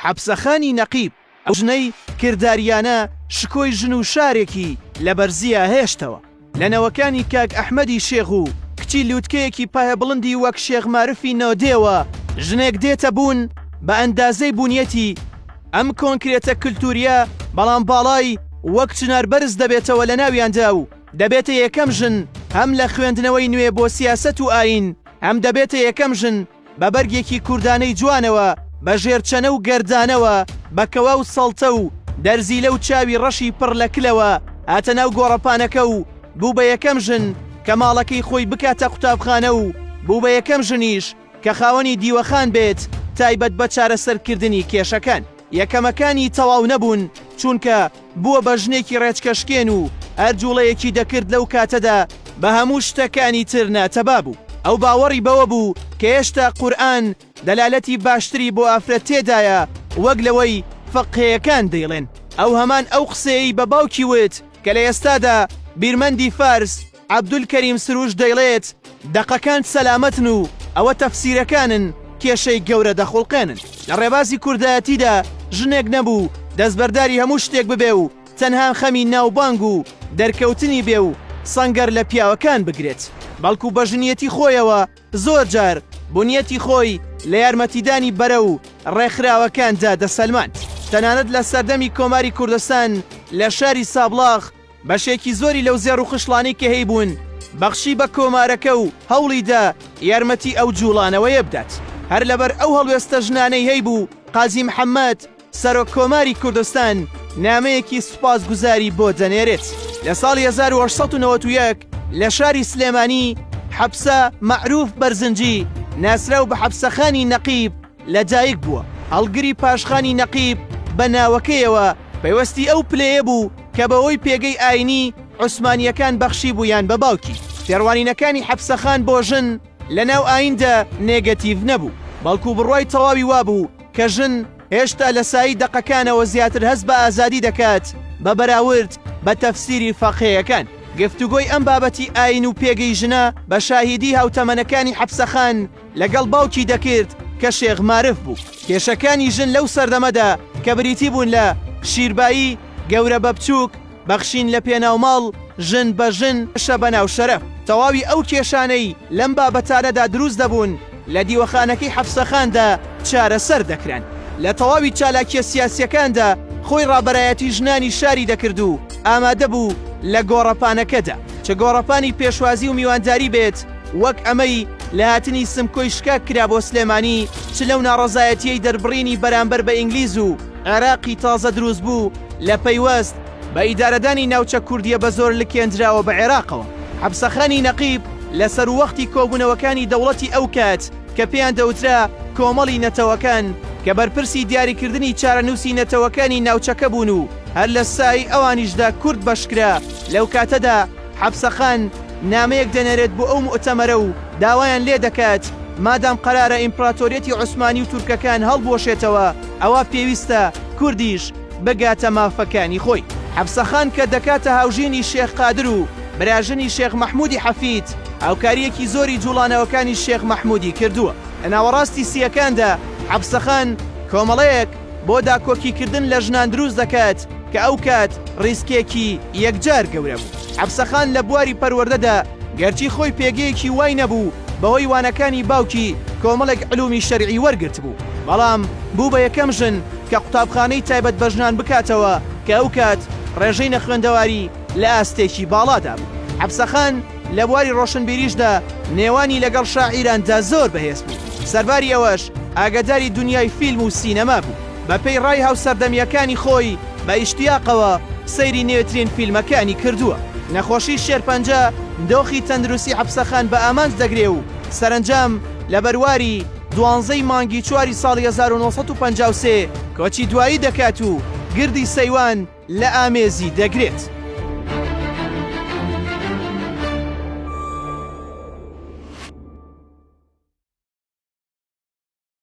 حەبسەخانی نەقیب ئەو ژنەی کرداریانە شکۆی ژن و شارێکی لە بەرزیە هێشتەوە لە نەوەکانی کاک ئەحمەدی شێخ و کچی لووتکەیەکی پایە بڵندی وەک شێخ مارفی نۆدێوە ژنێک دێتە بوون بە ئەندازەی بوونیەتی ئەم کۆنکرێتە کللتوریە بەڵام باڵای وەک چنار بەرز دەبێتەوە لە ناویاندا و دەبێتە یەکەم ژن هەم لە خوێندنەوەی نوێ بۆ سیاسەت و ئاین هەم دەبێتە یەکەم ژن بە بەرگێکی کوردانەی جوانەوە بە ژێرچەنە و گەردانەوە بەکەوە و سەڵتە و دەرزی لەو چاوی ڕەشی پڕ لە کلەوە هاتە ناو گۆڕەپانەکە و بوو بە یەکەم ژن کە ماڵەکەی خۆی بکاتە قوتابخانە و بوو بە یەکەم ژنیش کە خاوەنی دیوەخان بێت تایبەت بە چارەسەرکردنی کێشەکان یەکەمەکانی تەواو نەبوون چونکە بووە بە ژنێکی ڕێچکەشکێن و ئەرجوڵەیەکی دەکرد لەو کاتەدا بە هەموو شتەکانی تر ناتەبا بوو ئەو باوەڕی بەوە بوو کە هێشتا قورئان دەلالەتی باشتری بۆ ئافرەت تێدایە وەک لەوەی فەقهەیەکان دەیڵێن ئەو هەمان ئەو قسەی بە باوکی وت کە لە ئێستادا بیرمەندی فارس عەبدولکەریم سروش دەیڵێت دەقەکان سەلامەتن و ئەوە تەفسیرەکانن کێشەی گەورە دەخوڵقێنن لە ڕێبازی کوردایەتیدا ژنێک نەبوو دەستبەرداری هەموو شتێک ببێ و تەنها خەمی ناوبانگ و دەرکەوتنی بێ و سەنگەر لە پیاوەکان بگرێت بەڵکو بە ژنیەتی خۆیەوە زۆر جار بنیەتی خۆی لە یارمەتیدانی بەرە و ڕێکخراوەکاندا دەسەلماند تەنانەت لە سەردەمی کۆماری کوردستان لە شاری سابڵاغ بەشێکی زۆری لەو زێڕ و خشلانەی کە هەی بوون بەخشی بە کۆمارەکە و هەوڵیدا یارمەتی ئەو جوڵانەوەیە بدات هەر لەبەر ئەو هەڵوێستە ژنانەی هەی بوو قازی محەممەد سەرۆک کۆماری کوردستان نامەیەکی سوپاسگوزاری بۆ دەنێرێت لە ساڵی 1891 لە شاری سلێمانی حەبسە مەعروف بەرزنجی ناسراو بە حەبسەخانی نەقیب لەدایک بووە هەڵگری پاشخانی نەقیب بە ناوەکەیەوە پەیوەستی ئەو پلەیە بوو کە بەوەی پێگەی ئاینی عوسمانیەکان بەخشی بوویان بە باوکی فێڕوانینەکانی حەبسەخان بۆ ژن لە ناو ئایندا نێگەتیڤ نەبوو بەڵکو بڕوای تەواوی وابوو کە ژن هێشتا لە سایی دەقەکانەوە زیاتر هەست بە ئازادی دەکات بە بەراورد بە تەفسیری فەقهەیەکان گفتوگۆی ئەم بابەتی ئاین و پێگەی ژنە بە شاهیدی هاوتەمەنەکانی حەبسەخان لەگەڵ باوکی دەکرد کە شێخ مارف بوو کێشەکانی ژن لەو سەردەمەدا کە بریتی بوون لە شیربایی گەورە بە بچووک بەخشین لە پێناوماڵ ژن بە ژن شە بەناو شەرەف تەواوی ئەو کێشانەی لەم بابەتانەدا دروست دەبوون لە دیوەخانەکەی حەبسەخاندا چارەسەر دەکران لە تەواوی چالاکیە سیاسیەکاندا خۆی ڕابەرایەتی ژنانی شاری دەکرد و ئامادە بوو لە گۆڕەپانەکەدا چه گۆڕەپانی پێشوازی و میوانداری بێت وەک ئەمەی لە هاتنی سمکۆی شکاک کرا بۆ سلێمانی چ لەو ناڕەزایەتیەی دەربڕینی بەرامبەر بە ئینگلیز و عێراقی تازە دروست بوو لە پەیوەست بە ئیدارەدانی ناوچە کوردیە بە زۆر لکێنراوە بە عێراقەوە حەبسەخانی نەقیب لە سەروەختی کۆبوونەوەکانی دەوڵەتی ئەو کات کە پێیان دەوترا کۆمەڵی نەتەوەکان کە بەرپرسی دیاریکردنی چارەنووسی نەتەوەکانی ناوچەکە بوون و هەر لە سای ئەوانیشدا کورد بەشکرا لەو کاتەدا حەبسەخان نامەیەک دەنێرێت بۆ ئەو مؤتەمەرە و داوایان لێ دەکات مادام قەرارە ئیمپراتۆریەتی عوسمانی و تورکەکان هەڵبۆشێتەوە ئەوە پێویستە کوردیش بگاتە مافەکانی خۆی حەبسەخان کە دەکاتە هاوژینی شێخ قادر و براژنی شێخ مەحموودی حەفید هاوکاریەکی زۆری جوڵانەوەکانی شێخ مەحموودی کردووە لە ناوەڕاستی سیەکاندا حەبسەخان کۆمەڵەیەک بۆ داکۆکیکردن لە ژنان دروست دەکات کە ئەو کات ڕیسکێکی یەکجار گەورە بوو حەبسەخان لە بواری پەروەردەدا گەرچی خۆی پێگەیەکی وای نەبوو بەهۆی وانەکانی باوکی کۆمەڵێک علومی شەرعی وەرگرت بوو بەڵام بوو بە یەکەم ژن کە قوتابخانەی تایبەت بە ژنان بکاتەوە کە ئەو کات ڕێژەی نەخوێندەواری لە ئاستێکی باڵادا بوو حەبسەخان لە بواری ڕۆشنبیریشدا نێوانی لەگەڵ شاعیراندا زۆر بەهێز بوو سەرباری ئەوەش ئاگاداری دنیای فیلم و سینەما بوو بەپێی ڕای هاوسەردەمیەکانی خۆی بە ئیشتیاقەوە سەیری نوێترین فیلمەکانی کردووە نەخۆشی شێرپەنجە دۆخی تەندروستی حەبسەخان بە ئامانج دەگرێ و سەرنجام لە بەرواری 12 مانگی 4 ساڵی 1953 کۆچی دوایی دەکات و گردی سەیوان لە ئامێزی دەگرێت